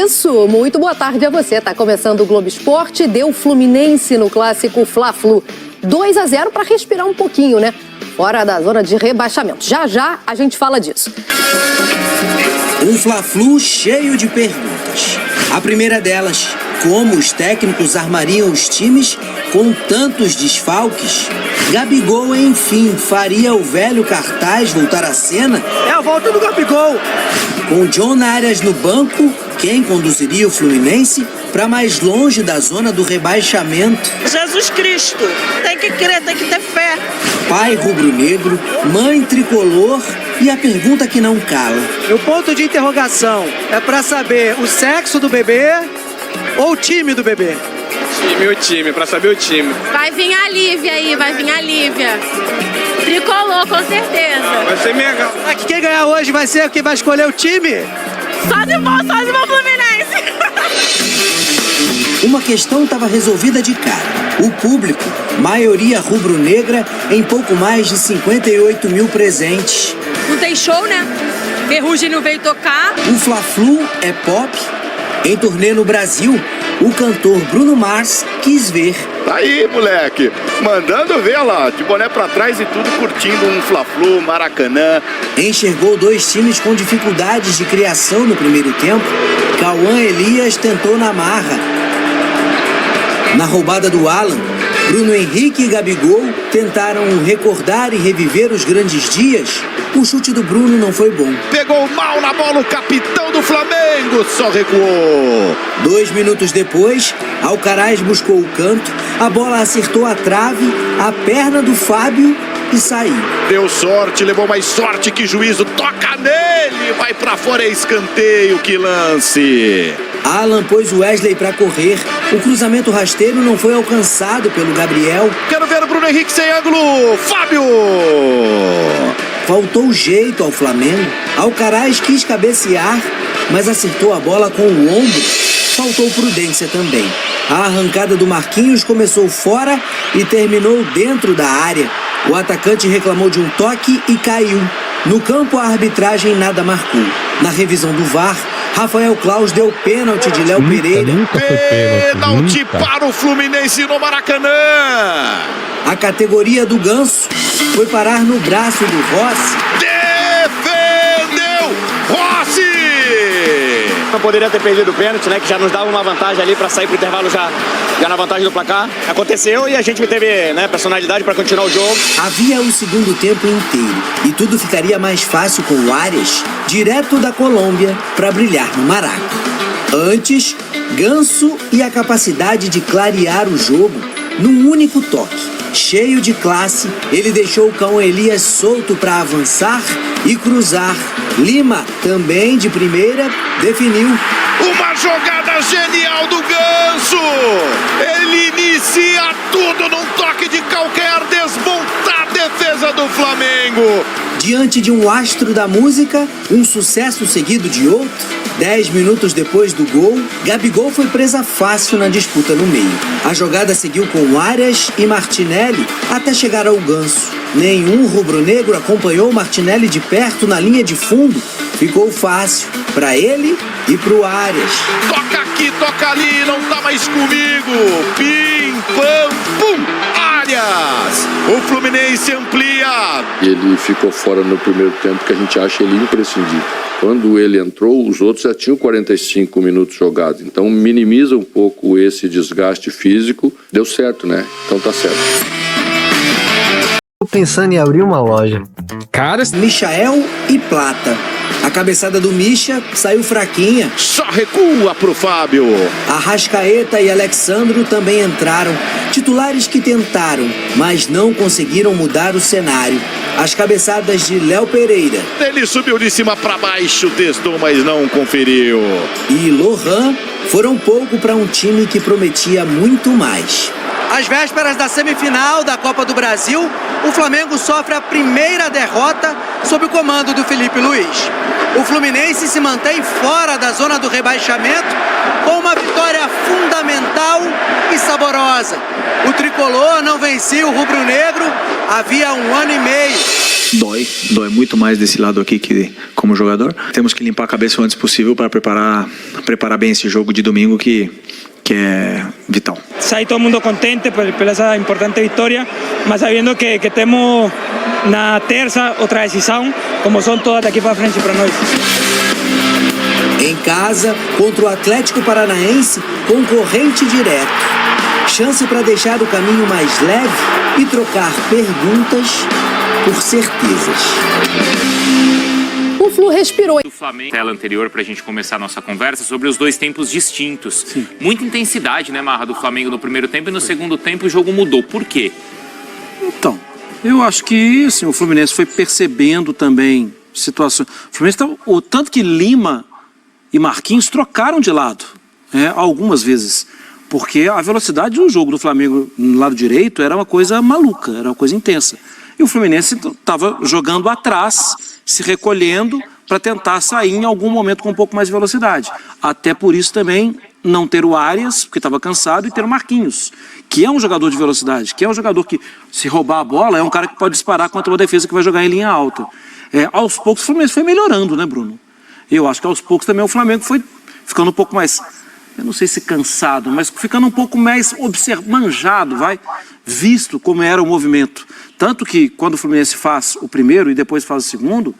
Isso, muito boa tarde a você. Tá começando o Globo Esporte, deu Fluminense no clássico Fla-Flu. 2-0 para respirar um pouquinho, né? Fora da zona de rebaixamento. Já já a gente fala disso. Um Fla-Flu cheio de perguntas. A primeira delas, como os técnicos armariam os times com tantos desfalques? Gabigol, enfim, faria o velho cartaz voltar à cena? É a volta do Gabigol! Com John Arias no banco, quem conduziria o Fluminense para mais longe da zona do rebaixamento? Jesus Cristo, tem que crer, tem que ter fé. Pai rubro-negro, mãe tricolor e a pergunta que não cala. O ponto de interrogação é para saber o sexo do bebê ou o time do bebê? O time, pra saber o time. Vai vir a Lívia aí, vai vir a Lívia. Tricolor, com certeza. Vai ser legal. Quem ganhar hoje vai ser quem vai escolher o time? Só de bom Fluminense. Uma questão estava resolvida de cara. O público, maioria rubro-negra, em pouco mais de 58 mil presentes. Não tem show, né? Ferrugem não veio tocar. O Fla-Flu é pop? Em turnê no Brasil, o cantor Bruno Mars quis ver. Tá aí, moleque, mandando ver lá, de boné pra trás e tudo, curtindo um Fla-Flu, Maracanã. Enxergou dois times com dificuldades de criação no primeiro tempo. Cauã Elias tentou na marra. Na roubada do Alan, Bruno Henrique e Gabigol tentaram recordar e reviver os grandes dias. O chute do Bruno não foi bom. Pegou mal na bola o capitão do Flamengo, só recuou. 2 minutos depois, Alcaraz buscou o canto, a bola acertou a trave, a perna do Fábio e saiu. Deu sorte, levou mais sorte que juízo, toca nele, vai pra fora, é escanteio, que lance. Alan pôs o Wesley para correr, o cruzamento rasteiro não foi alcançado pelo Gabriel. Quero ver o Bruno Henrique sem ângulo, Fábio! Faltou jeito ao Flamengo, Alcaraz quis cabecear, mas acertou a bola com o ombro. Faltou prudência também. A arrancada do Marquinhos começou fora e terminou dentro da área. O atacante reclamou de um toque e caiu. No campo, a arbitragem nada marcou. Na revisão do VAR, Rafael Claus deu pênalti de Léo Pereira. Pênalti para o Fluminense no Maracanã. A categoria do Ganso foi parar no braço do Rossi. Defendeu Rossi! Não poderia ter perdido o pênalti, né? Que já nos dava uma vantagem ali para sair pro intervalo já na vantagem do placar. Aconteceu e a gente teve, né, personalidade para continuar o jogo. Havia o segundo tempo inteiro e tudo ficaria mais fácil com o Arias, direto da Colômbia, para brilhar no Maraca. Antes, Ganso e a capacidade de clarear o jogo num único toque. Cheio de classe, ele deixou o Cauã Elias solto para avançar e cruzar. Lima, também de primeira, definiu. Uma jogada genial do Ganso! Ele inicia tudo num toque de calcanhar, desmontar a defesa do Flamengo. Diante de um astro da música, um sucesso seguido de outro. 10 minutos depois do gol, Gabigol foi presa fácil na disputa no meio. A jogada seguiu com Arias e Martinelli até chegar ao Ganso. Nenhum rubro-negro acompanhou Martinelli de perto na linha de fundo. Ficou fácil para ele e pro Arias. Toca aqui, toca ali, não tá mais comigo. Pim, pam, pum, Arias. O Fluminense amplia. Ele ficou fora no primeiro tempo, que a gente acha ele imprescindível. Quando ele entrou, os outros já tinham 45 minutos jogados. Então minimiza um pouco esse desgaste físico. Deu certo, né? Então tá certo. Tô pensando em abrir uma loja. Cara, Michael e Plata. A cabeçada do Misha saiu fraquinha. Só recua pro Fábio. Arrascaeta e Alexandro também entraram. Titulares que tentaram, mas não conseguiram mudar o cenário. As cabeçadas de Léo Pereira. Ele subiu de cima para baixo, testou, mas não conferiu. E Lohan foram pouco para um time que prometia muito mais. Às vésperas da semifinal da Copa do Brasil, o Flamengo sofre a primeira derrota sob o comando do Felipe Luiz. O Fluminense se mantém fora da zona do rebaixamento com uma vitória fundamental e saborosa. vitoriosa. O tricolor não vencia o rubro-negro havia 1 ano e meio. Dói muito mais desse lado aqui que como jogador. Temos que limpar a cabeça o antes possível para preparar bem esse jogo de domingo que é vital. Sai todo mundo contente por essa importante vitória, mas sabendo que temos na terça outra decisão, como são todas daqui para frente para nós. Em casa, contra o Atlético Paranaense, concorrente direto. Chance para deixar o caminho mais leve e trocar perguntas por certezas. O Flu respirou. Do Flamengo, tela anterior para a gente começar a nossa conversa sobre os dois tempos distintos. Sim. Muita intensidade, né, Marra, do Flamengo no primeiro tempo e no segundo tempo o jogo mudou. Por quê? Então, eu acho que assim, o Fluminense foi percebendo também situações. O Fluminense o tanto que Lima e Marquinhos trocaram de lado, algumas vezes. Porque a velocidade do jogo do Flamengo no lado direito era uma coisa maluca, era uma coisa intensa. E o Fluminense estava jogando atrás, se recolhendo para tentar sair em algum momento com um pouco mais de velocidade. Até por isso também não ter o Arias, porque estava cansado, e ter o Marquinhos, que é um jogador de velocidade, que é um jogador que, se roubar a bola, é um cara que pode disparar contra uma defesa que vai jogar em linha alta. Aos poucos o Fluminense foi melhorando, né, Bruno? Eu acho que aos poucos também o Flamengo foi ficando um pouco mais, eu não sei se cansado, mas ficando um pouco mais manjado, visto como era o movimento. Tanto que quando o Fluminense faz o primeiro e depois faz o segundo,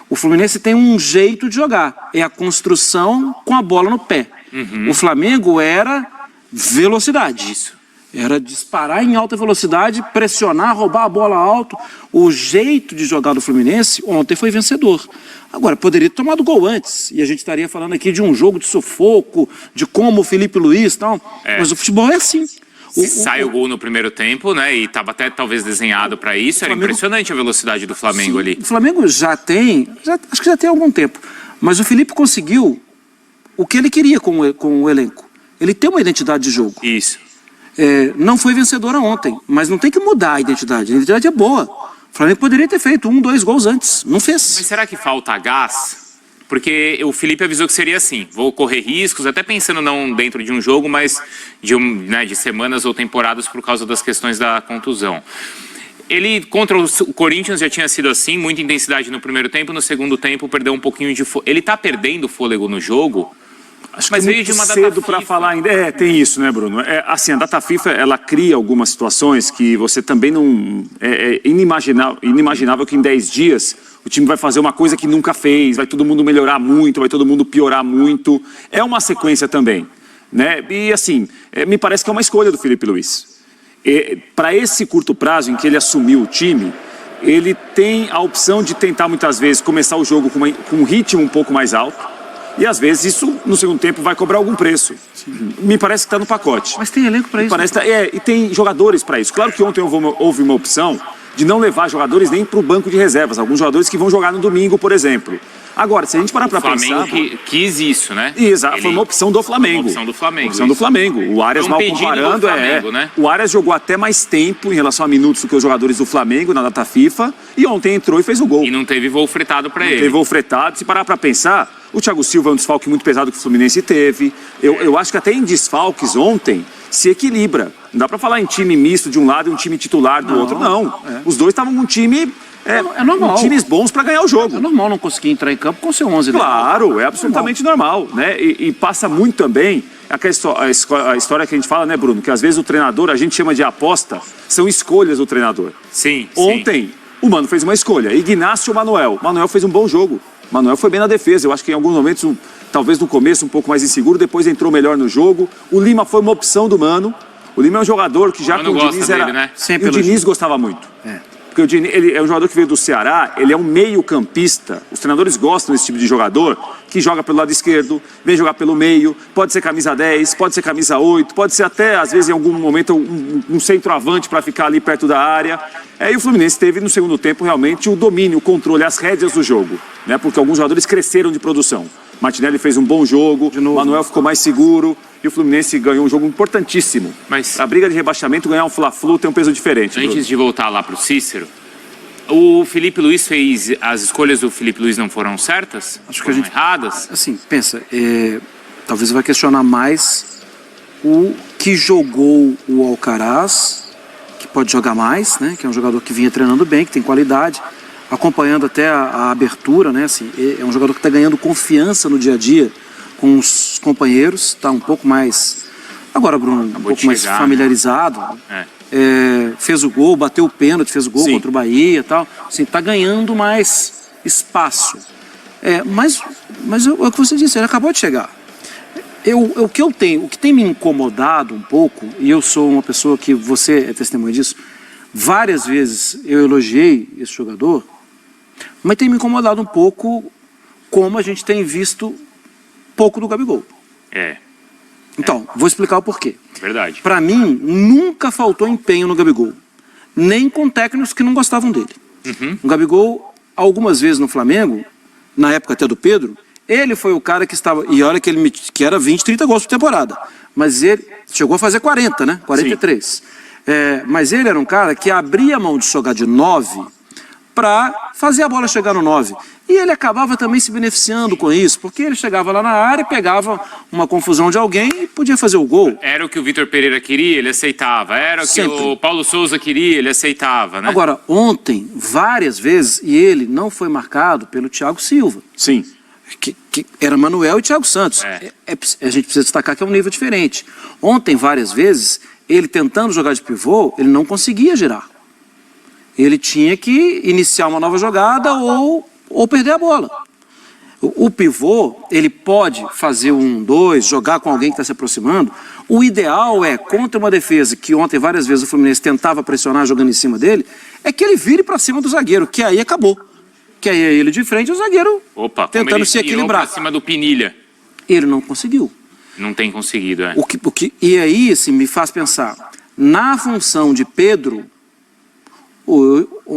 o Fluminense tem um jeito de jogar. É a construção com a bola no pé. Uhum. O Flamengo era velocidade. Isso. Era disparar em alta velocidade, pressionar, roubar a bola alto. O jeito de jogar do Fluminense ontem foi vencedor. Agora, poderia ter tomado gol antes. E a gente estaria falando aqui de um jogo de sufoco, de como o Felipe Luiz e tal. Mas o futebol é assim. Sai o gol no primeiro tempo, né? E estava até talvez desenhado para isso. Era impressionante a velocidade do Flamengo ali. O Flamengo já tem, acho que já tem algum tempo. Mas o Felipe conseguiu o que ele queria com o elenco. Ele tem uma identidade de jogo. Isso. Não foi vencedora ontem, mas não tem que mudar a identidade. A identidade é boa. O Flamengo poderia ter feito 1, 2 gols antes. Não fez. Mas será que falta gás? Porque o Felipe avisou que seria assim, vou correr riscos, até pensando não dentro de um jogo, mas de semanas ou temporadas por causa das questões da contusão. Ele, contra o Corinthians, já tinha sido assim, muita intensidade no primeiro tempo, no segundo tempo perdeu um pouquinho de fôlego. Ele está perdendo fôlego no jogo? Acho que veio de uma data cedo para falar ainda. Tem isso, né, Bruno? Assim, a data FIFA, ela cria algumas situações que você também não... É inimaginável que em 10 dias o time vai fazer uma coisa que nunca fez, vai todo mundo melhorar muito, vai todo mundo piorar muito. É uma sequência também, né? E assim, me parece que é uma escolha do Felipe Luiz. Para esse curto prazo em que ele assumiu o time, ele tem a opção de tentar muitas vezes começar o jogo com um ritmo um pouco mais alto. E às vezes isso, no segundo tempo, vai cobrar algum preço. Me parece que está no pacote. Mas tem elenco para isso. E tem jogadores para isso. Claro que ontem houve uma opção de não levar jogadores nem para o banco de reservas. Alguns jogadores que vão jogar no domingo, por exemplo. Agora, se a gente parar para pensar... O Flamengo quis isso, né? Exato, foi uma opção do Flamengo. Opção do Flamengo. O Arias, mal comparando, né? O Arias jogou até mais tempo em relação a minutos do que os jogadores do Flamengo na data FIFA. E ontem entrou e fez o gol. E não teve voo fretado para ele. Não teve voo fretado. Se parar para pensar... O Thiago Silva é um desfalque muito pesado que o Fluminense teve. Eu acho que até em desfalques ontem se equilibra. Não dá para falar em time misto de um lado e um time titular do outro, não. Os dois estavam com um time... normal. Times bons para ganhar o jogo. É normal não conseguir entrar em campo com o seu 11. Claro, é absolutamente normal, né? E passa muito também a história que a gente fala, né, Bruno? Que às vezes o treinador, a gente chama de aposta, são escolhas do treinador. Sim. Ontem, o Mano fez uma escolha. Ignacio Manuel. Manuel fez um bom jogo. Manuel foi bem na defesa. Eu acho que em alguns momentos, talvez no começo um poupouco mais inseguro, depois entrou melhor no jogo. O Lima foi uma opção do Mano. O Lima é um jogador que já com o Diniz era... Né? E o Diniz gostava muito. Porque o Diniz, ele é um jogador que veio do Ceará, ele é um meio-campista. Os treinadores gostam desse tipo de jogador que joga pelo lado esquerdo, vem jogar pelo meio, pode ser camisa 10, pode ser camisa 8, pode ser até, às vezes, em algum momento, um centroavante para ficar ali perto da área. E o Fluminense teve, no segundo tempo, realmente o domínio, o controle, as rédeas do jogo, né? Porque alguns jogadores cresceram de produção. Martinelli fez um bom jogo, Manuel ficou mais seguro e o Fluminense ganhou um jogo importantíssimo. Mas a briga de rebaixamento, ganhar um Fla-Flu tem um peso diferente. Antes de voltar lá para o Cícero, o Felipe Luiz fez... As escolhas do Felipe Luiz não foram certas? Acho que a gente... erradas? Assim, pensa, talvez vai questionar mais que jogou o Alcaraz, que pode jogar mais, né? Que é um jogador que vinha treinando bem, que tem qualidade, acompanhando até a abertura, né? Assim, é um jogador que está ganhando confiança no dia a dia com os companheiros, está um pouco mais... Agora, Bruno, um pouco mais familiarizado. Fez o gol, bateu o pênalti, fez o gol contra o Bahia e tal. Assim, tá ganhando mais espaço. Mas é o que você disse, ele acabou de chegar. O que tem me incomodado um pouco, e eu sou uma pessoa que você é testemunha disso, várias vezes eu elogiei esse jogador, mas tem me incomodado um pouco como a gente tem visto pouco do Gabigol. Então, vou explicar o porquê. Verdade. Para mim, nunca faltou empenho no Gabigol. Nem com técnicos que não gostavam dele. O Gabigol, algumas vezes no Flamengo, na época até do Pedro, ele foi o cara que estava... E olha que era 20, 30 gols por temporada. Mas ele chegou a fazer 40, né? 43. Mas ele era um cara que abria a mão de jogar de 9 para fazer a bola chegar no 9. E ele acabava também se beneficiando com isso, porque ele chegava lá na área, pegava uma confusão de alguém e podia fazer o gol. Era o que o Vitor Pereira queria, ele aceitava. Era o que o Paulo Souza queria, ele aceitava, né? Agora, ontem, várias vezes, e ele não foi marcado pelo Thiago Silva. Sim. Que era Manuel e Thiago Santos. A gente precisa destacar que é um nível diferente. Ontem, várias vezes, ele tentando jogar de pivô, ele não conseguia girar. Ele tinha que iniciar uma nova jogada ou perder a bola. O pivô, ele pode fazer 1-2, jogar com alguém que está se aproximando. O ideal é, contra uma defesa que ontem várias vezes o Fluminense tentava pressionar jogando em cima dele, é que ele vire para cima do zagueiro, que aí acabou. Que aí é ele de frente e o zagueiro tentando se equilibrar. Pra cima do Pinilha. Ele não conseguiu. Não tem conseguido, E aí, assim, me faz pensar, na função de Pedro,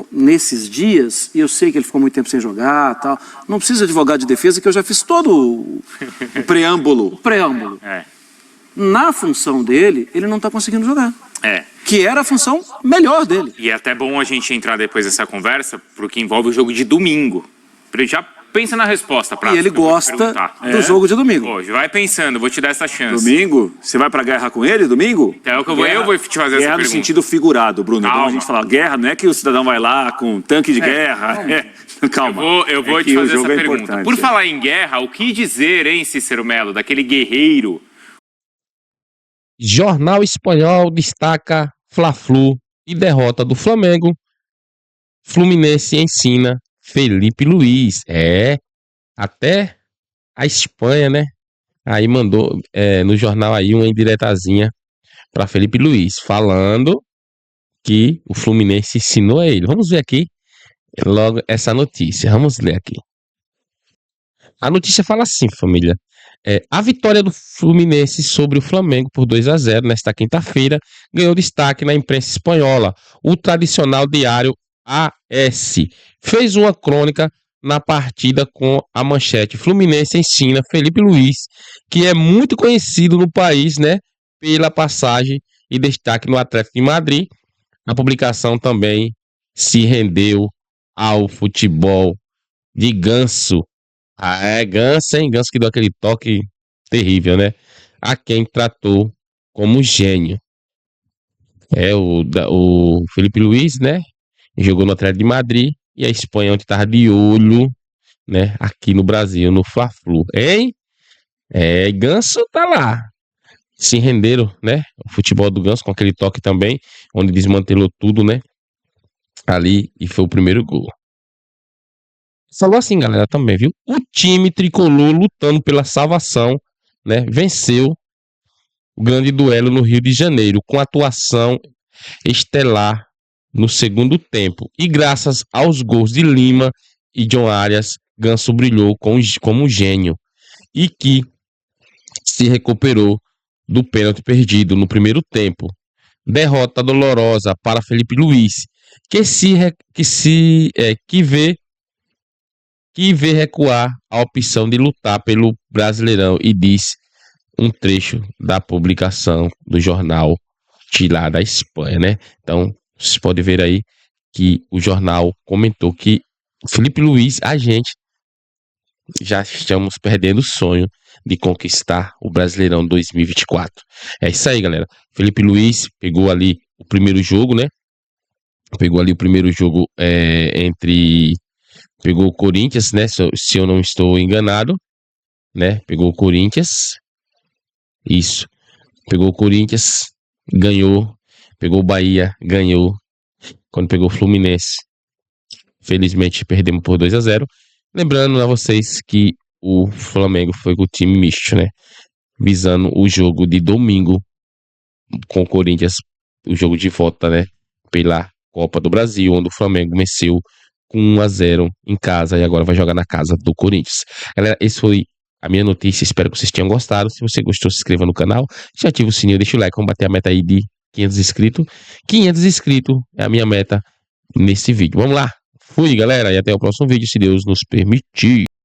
nesses dias, e eu sei que ele ficou muito tempo sem jogar, tal, não precisa de advogado de defesa, que eu já fiz todo o preâmbulo. O preâmbulo. Na função dele, ele não está conseguindo jogar. Que era a função melhor dele. E é até bom a gente entrar depois dessa conversa, porque envolve o jogo de domingo. Já pensa na resposta pra E ele gosta do jogo de domingo. Pô, vai pensando, vou te dar essa chance. Domingo? Você vai pra guerra com ele domingo? Então é o que eu vou te fazer essa pergunta. No sentido figurado, Bruno. Calma. Então a gente fala guerra, não é que o cidadão vai lá com tanque de guerra. Calma. Eu vou te fazer essa pergunta. Por falar em guerra, o que dizer, hein, Cícero Melo, daquele guerreiro? Jornal Espanhol destaca Fla-Flu e derrota do Flamengo. Fluminense ensina Felipe Luiz. Até a Espanha, né? Aí mandou no jornal aí uma indiretazinha para Felipe Luiz, falando que o Fluminense ensinou a ele. Vamos ver aqui logo essa notícia. Vamos ler aqui. A notícia fala assim, família. A vitória do Fluminense sobre o Flamengo por 2-0 nesta quinta-feira ganhou destaque na imprensa espanhola. O tradicional diário AS fez uma crônica na partida com a manchete: Fluminense ensina Felipe Luiz, que é muito conhecido no país, né, pela passagem e destaque no Atlético de Madrid. A publicação também se rendeu ao futebol de Ganso. Ganso, hein? Ganso que deu aquele toque terrível, né? A quem tratou como gênio. O Felipe Luiz, né? Jogou no Atlético de Madrid e a Espanha onde estava de olho, né? Aqui no Brasil, no Fla-Flu. Hein? Ganso tá lá. Se renderam, né? O futebol do Ganso com aquele toque também, onde desmantelou tudo, né? Ali, e foi o primeiro gol. Falou assim, galera, também, viu? O time tricolor lutando pela salvação, né? Venceu o grande duelo no Rio de Janeiro, com atuação estelar no segundo tempo. E graças aos gols de Lima e John Arias, Ganso brilhou como gênio. E que se recuperou do pênalti perdido no primeiro tempo. Derrota dolorosa para Felipe Luiz, que vê recuar a opção de lutar pelo Brasileirão, e diz um trecho da publicação do jornal de lá da Espanha, né? Então, vocês podem ver aí que o jornal comentou que Felipe Luiz, a gente já estamos perdendo o sonho de conquistar o Brasileirão 2024. É isso aí, galera. Felipe Luiz pegou ali o primeiro jogo, né? Pegou ali o primeiro jogo pegou o Corinthians, né? Se eu não estou enganado, né? Pegou o Corinthians. Isso. Pegou o Corinthians, ganhou. Pegou o Bahia, ganhou. Quando pegou o Fluminense, felizmente perdemos por 2-0. Lembrando a vocês que o Flamengo foi com o time misto, né? Visando o jogo de domingo com o Corinthians, o jogo de volta, né? Pela Copa do Brasil, onde o Flamengo venceu com 1-0 em casa e agora vai jogar na casa do Corinthians. Galera, esse foi a minha notícia, espero que vocês tenham gostado. Se você gostou, se inscreva no canal, já ativa o sininho, deixa o like, vamos bater a meta aí de 500 inscritos. 500 inscritos é a minha meta nesse vídeo. Vamos lá, fui galera, e até o próximo vídeo, se Deus nos permitir.